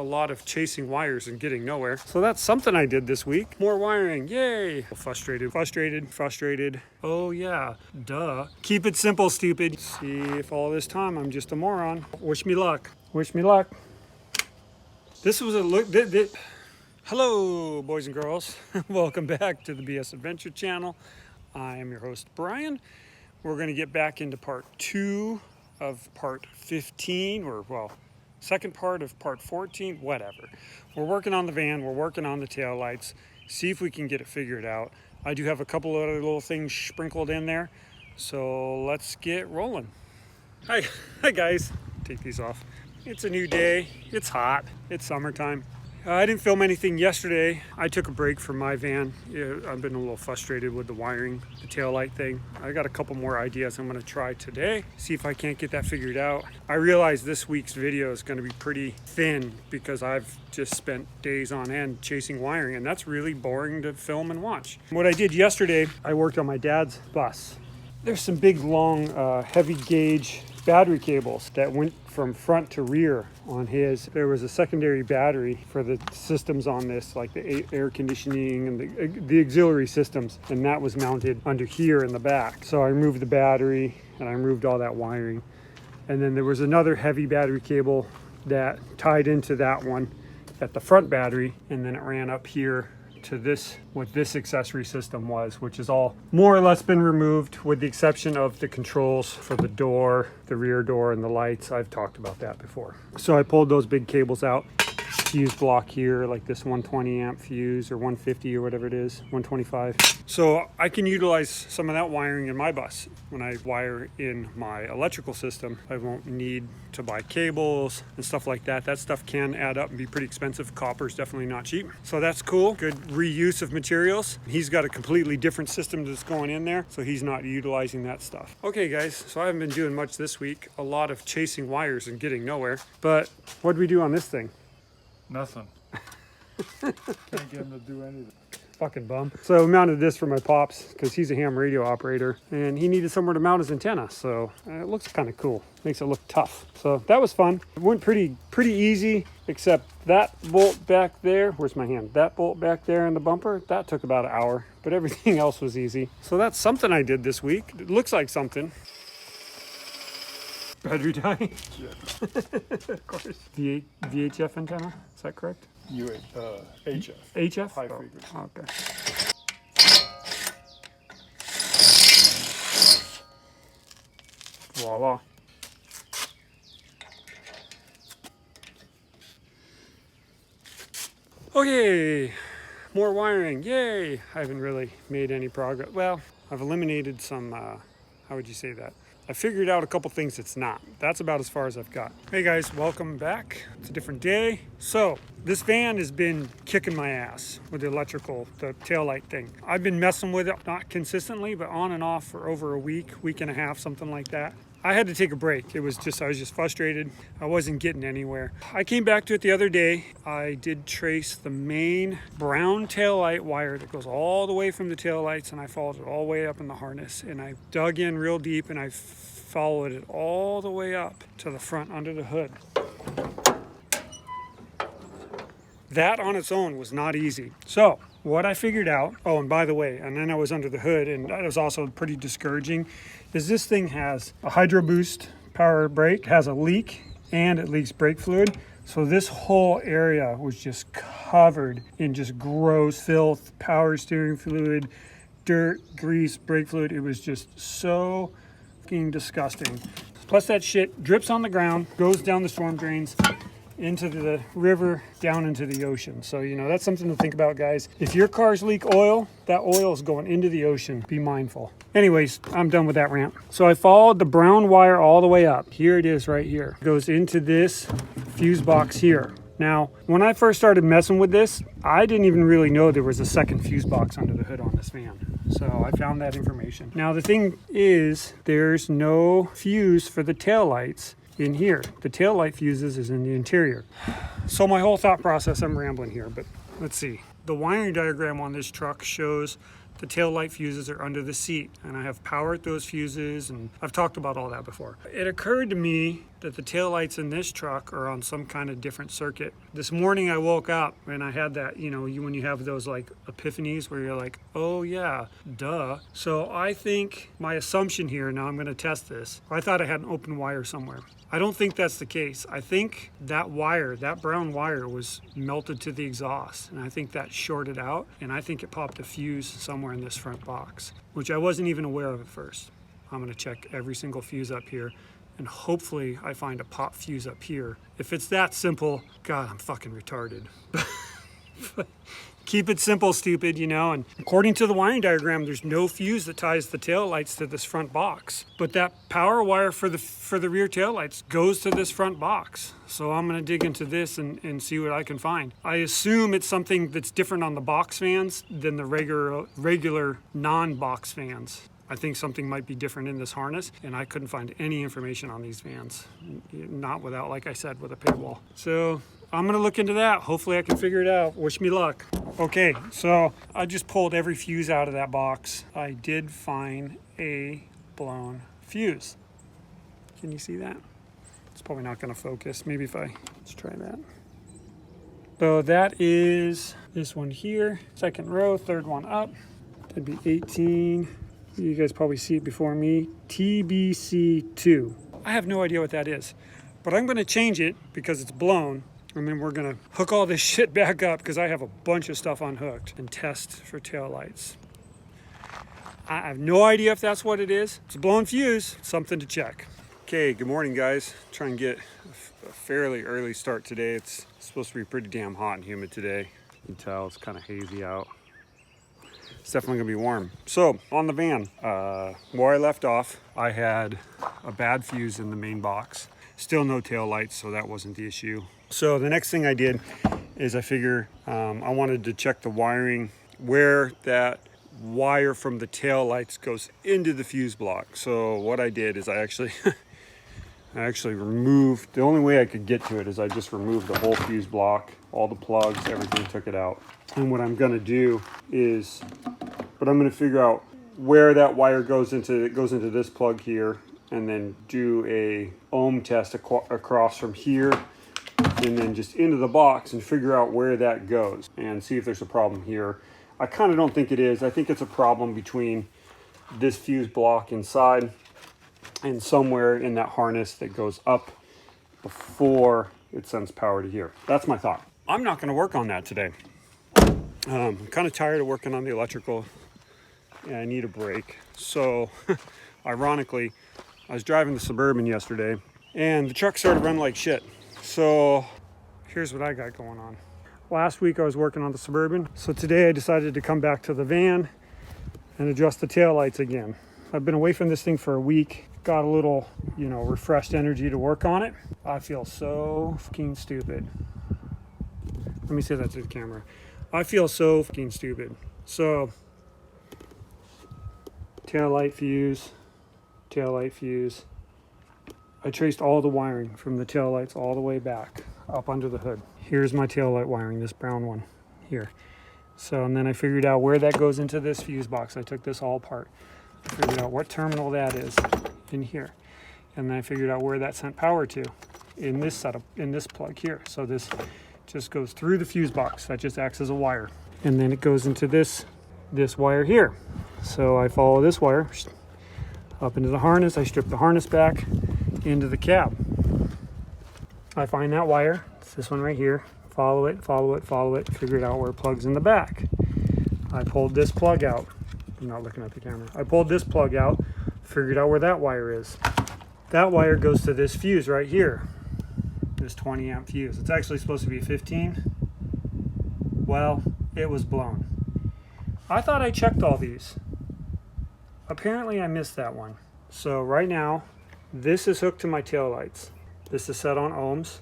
a lot of chasing wires and getting nowhere. So that's something I did this week. More wiring, yay. Frustrated. Oh yeah, duh. Keep it simple, stupid. See if all this time I'm just a moron. Wish me luck. This was a look. Hello, boys and girls. Welcome back to the BS Adventure channel. I am your host, Brian. We're going to get back into part 2 of part 15, or well, second part of part 14, whatever. We're working on the van, we're working on the taillights, see if we can get it figured out. I do have a couple of other little things sprinkled in there, so let's get rolling. Hi guys. Take these off. It's a new day, it's hot, it's summertime. I didn't film anything yesterday. I took a break from my van. I've been a little frustrated with the wiring, the taillight thing. I got a couple more ideas I'm gonna try today, see if I can't get that figured out. I realize this week's video is gonna be pretty thin because I've just spent days on end chasing wiring, and that's really boring to film and watch. What I did yesterday, I worked on my dad's bus. There's some big, long, heavy gauge battery cables that went from front to rear on his. There was a secondary battery for the systems on this, like the air conditioning and the auxiliary systems, and that was mounted under here in the back. So I removed the battery and I removed all that wiring. And then there was another heavy battery cable that tied into that one at the front battery, and then it ran up here to this, what this accessory system was, which is all more or less been removed with the exception of the controls for the door, the rear door, and the lights. I've talked about that before. So I pulled those big cables out. Fuse block here, like this 120 amp fuse, or 150 or whatever it is, 125. So I can utilize some of that wiring in my bus. When I wire in my electrical system, I won't need to buy cables and stuff like that. That stuff can add up and be pretty expensive. Copper's definitely not cheap. So that's cool. Good reuse of materials. He's got a completely different system that's going in there, so he's not utilizing that stuff. Okay guys, so I haven't been doing much this week. A lot of chasing wires and getting nowhere. But what did we do on this thing? Nothing. Can't get him to do anything. Fucking bum. So I mounted this for my pops because he's a ham radio operator and he needed somewhere to mount his antenna. So it looks kind of cool. Makes it look tough. So that was fun. It went pretty easy, except that bolt back there. Where's my hand? That bolt back there in the bumper, that took about an hour, but everything else was easy. So that's something I did this week. It looks like something. Battery die? Yeah. Of course. VHF antenna, is that correct? HF. HF? High frequency. Oh, okay. Voila. Okay, more wiring, yay! I haven't really made any progress. Well, I've eliminated some, how would you say that? I figured out a couple things it's not. That's about as far as I've got. Hey guys, welcome back. It's a different day. So, this van has been kicking my ass with the electrical, the taillight thing. I've been messing with it, not consistently, but on and off for over a week and a half, something like that. I had to take a break. I was just frustrated. I wasn't getting anywhere. I came back to it the other day. I did trace the main brown taillight wire that goes all the way from the taillights, and I followed it all the way up in the harness, and I dug in real deep and I followed it all the way up to the front under the hood. That on its own was not easy. So what I figured out, oh, and by the way, and then I was under the hood, and that was also pretty discouraging, is this thing has a hydro boost power brake, has a leak, and it leaks brake fluid. So this whole area was just covered in just gross filth, power steering fluid, dirt, grease, brake fluid. It was just so fucking disgusting. Plus that shit drips on the ground, goes down the storm drains, into the river, down into the ocean. So, you know, that's something to think about, guys. If your cars leak oil, that oil is going into the ocean. Be mindful. Anyways, I'm done with that rant. So I followed the brown wire all the way up. Here it is right here. It goes into this fuse box here. Now, when I first started messing with this, I didn't even really know there was a second fuse box under the hood on this van. So I found that information. Now the thing is, there's no fuse for the taillights in here. The taillight fuses is in the interior. So my whole thought process, I'm rambling here, but let's see. The wiring diagram on this truck shows the taillight fuses are under the seat, and I have powered those fuses, and I've talked about all that before. It occurred to me that the taillights in this truck are on some kind of different circuit. This morning I woke up and I had that, when you have those like epiphanies where you're like, oh yeah, duh. So I think my assumption here, now I'm going to test this, I thought I had an open wire somewhere. I don't think that's the case. I think that wire, that brown wire, was melted to the exhaust, and I think that shorted out, and I think it popped a fuse somewhere in this front box, which I wasn't even aware of at first. I'm going to check every single fuse up here, and hopefully I find a pop fuse up here. If it's that simple, God, I'm fucking retarded. Keep it simple, stupid, and according to the wiring diagram, there's no fuse that ties the taillights to this front box. But that power wire for the rear taillights goes to this front box. So I'm gonna dig into this and see what I can find. I assume it's something that's different on the box fans than the regular non-box fans. I think something might be different in this harness, and I couldn't find any information on these fans. Not without, like I said, with a paywall. So I'm gonna look into that. Hopefully I can figure it out. Wish me luck. Okay, so I just pulled every fuse out of that box. I did find a blown fuse. Can you see that? It's probably not gonna focus. Maybe let's try that. So that is this one here, second row, third one up. That'd be 18. You guys probably see it before me. TBC2. I have no idea what that is, but I'm gonna change it because it's blown. And then we're gonna hook all this shit back up because I have a bunch of stuff unhooked and test for taillights. I have no idea if that's what it is. It's a blown fuse, something to check. Okay, good morning guys. Try and get a fairly early start today. It's supposed to be pretty damn hot and humid today. You can tell it's kind of hazy out. It's definitely gonna be warm. So on the van, where I left off, I had a bad fuse in the main box. Still no taillights, so that wasn't the issue. So the next thing I did is I figure I wanted to check the wiring where that wire from the taillights goes into the fuse block. So what I did is I actually removed, the only way I could get to it is I just removed the whole fuse block, all the plugs, everything, took it out. And what I'm gonna do is, I'm gonna figure out where that wire goes into. It goes into this plug here, and then do a ohm test across from here and then just into the box and figure out where that goes and see if there's a problem here. I kind of don't think it is. I think it's a problem between this fuse block inside and somewhere in that harness that goes up before it sends power to here. That's my thought. I'm not going to work on that today. I'm kind of tired of working on the electrical and I need a break. So ironically, I was driving the Suburban yesterday and the truck started running like shit. So here's what I got going on. Last week I was working on the Suburban. So today I decided to come back to the van and adjust the taillights again. I've been away from this thing for a week. Got a little, refreshed energy to work on it. I feel so fucking stupid. Let me say that to the camera. I feel so fucking stupid. So, taillight fuse. I traced all the wiring from the taillights all the way back up under the hood. Here's my taillight wiring, this brown one here. So, and then I figured out where that goes into this fuse box. I took this all apart. I figured out what terminal that is in here. And then I figured out where that sent power to in this setup, in this plug here. So this just goes through the fuse box. That just acts as a wire. And then it goes into this wire here. So I follow this wire up into the harness. I strip the harness back into the cab. I find that wire. It's this one right here. Follow it, figure it out where it plugs in the back. I pulled this plug out. I'm not looking at the camera. I pulled this plug out, figured out where that wire is. That wire goes to this fuse right here. This 20 amp fuse. It's actually supposed to be 15. Well, it was blown. I thought I checked all these. Apparently I missed that one. So right now, this is hooked to my taillights. This is set on ohms.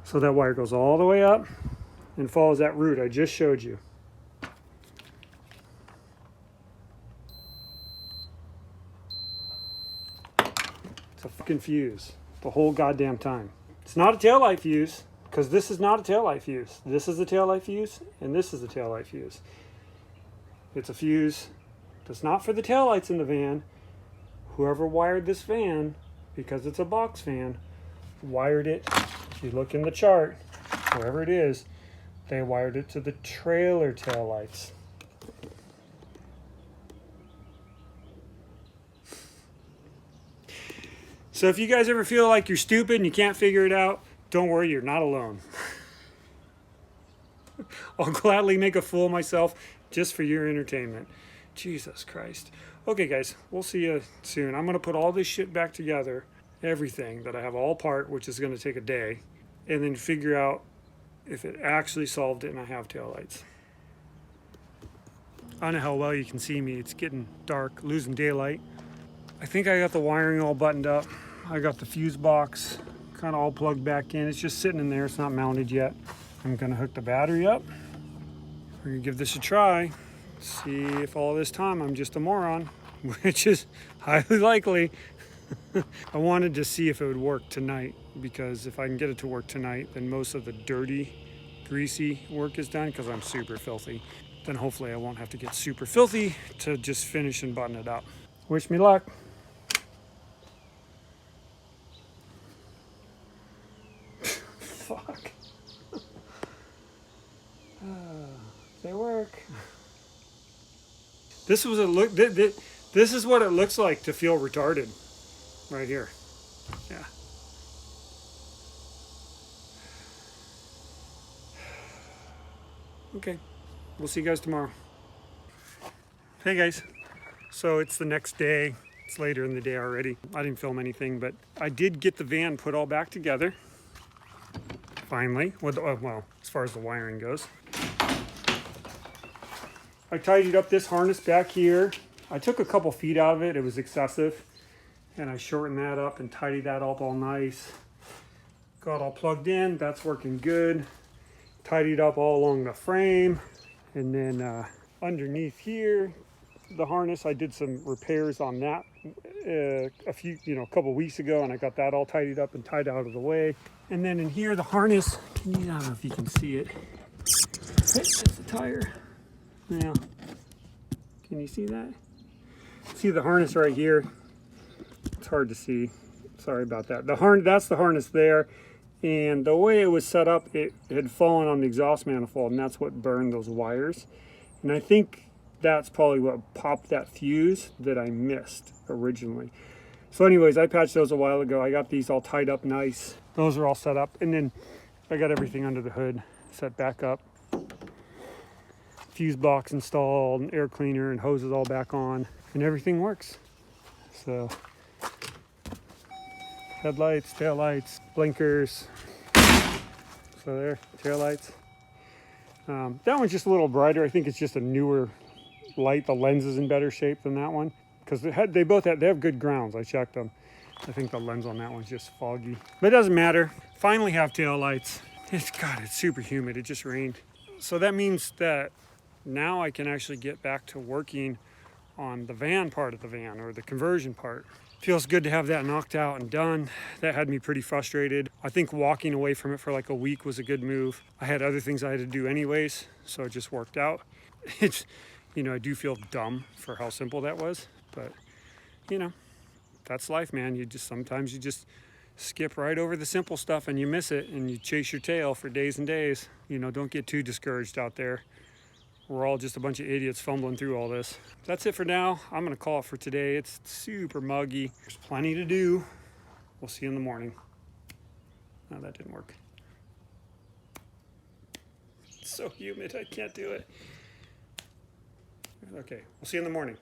So that wire goes all the way up and follows that route I just showed you. It's a fucking fuse the whole goddamn time. It's not a taillight fuse because this is not a taillight fuse. This is the taillight fuse and this is the taillight fuse. It's a fuse that's not for the taillights in the van. Whoever wired this van, because it's a box fan, wired it, if you look in the chart, wherever it is, they wired it to the trailer taillights. So if you guys ever feel like you're stupid and you can't figure it out, don't worry, you're not alone. I'll gladly make a fool of myself just for your entertainment. Jesus Christ. Okay guys, we'll see you soon. I'm going to put all this shit back together, everything that I have all apart, which is going to take a day, and then figure out if it actually solved it and I have taillights. I don't know how well you can see me. It's getting dark, losing daylight. I think I got the wiring all buttoned up. I got the fuse box kind of all plugged back in. It's just sitting in there. It's not mounted yet. I'm going to hook the battery up. We're going to give this a try. See if all this time I'm just a moron, which is highly likely. I wanted to see if it would work tonight, because if I can get it to work tonight, then most of the dirty, greasy work is done, because I'm super filthy. Then hopefully I won't have to get super filthy to just finish and button it up. Wish me luck. Fuck. They work. This was a look. This is what it looks like to feel retarded, right here. Yeah. Okay. We'll see you guys tomorrow. Hey guys. So it's the next day. It's later in the day already. I didn't film anything, but I did get the van put all back together. Finally. Well, as far as the wiring goes. I tidied up this harness back here. I took a couple feet out of it. It was excessive. And I shortened that up and tidied that up all nice. Got all plugged in. That's working good. Tidied up all along the frame. And then underneath here, the harness, I did some repairs on that a couple weeks ago, and I got that all tidied up and tied out of the way. And then in here, the harness, I don't know if you can see it. That's the tire. Yeah. Can you see that? See the harness right here? It's hard to see. Sorry about that. That's the harness there. And the way it was set up, it had fallen on the exhaust manifold, and that's what burned those wires. And I think that's probably what popped that fuse that I missed originally. So anyways, I patched those a while ago. I got these all tied up nice. Those are all set up. And then I got everything under the hood set back up. Fuse box installed, and air cleaner and hoses all back on, and everything works. So headlights, taillights, blinkers. So there, taillights. That one's just a little brighter. I think it's just a newer light. The lens is in better shape than that one, because they have good grounds. I checked them. I think the lens on that one's just foggy, but it doesn't matter. Finally have taillights. It's super humid. It just rained. So that means that now I can actually get back to working on the van part of the van, or the conversion part. Feels good to have that knocked out and done. That had me pretty frustrated. I think walking away from it for like a week was a good move. I had other things I had to do anyways, so it just worked out. It's, I do feel dumb for how simple that was, but that's life, man. Sometimes you just skip right over the simple stuff and you miss it, and you chase your tail for days and days. Don't get too discouraged out there. We're all just a bunch of idiots fumbling through all this. That's it for now. I'm gonna call it for today. It's super muggy. There's plenty to do. We'll see you in the morning. No, that didn't work. It's so humid, I can't do it. Okay, we'll see you in the morning.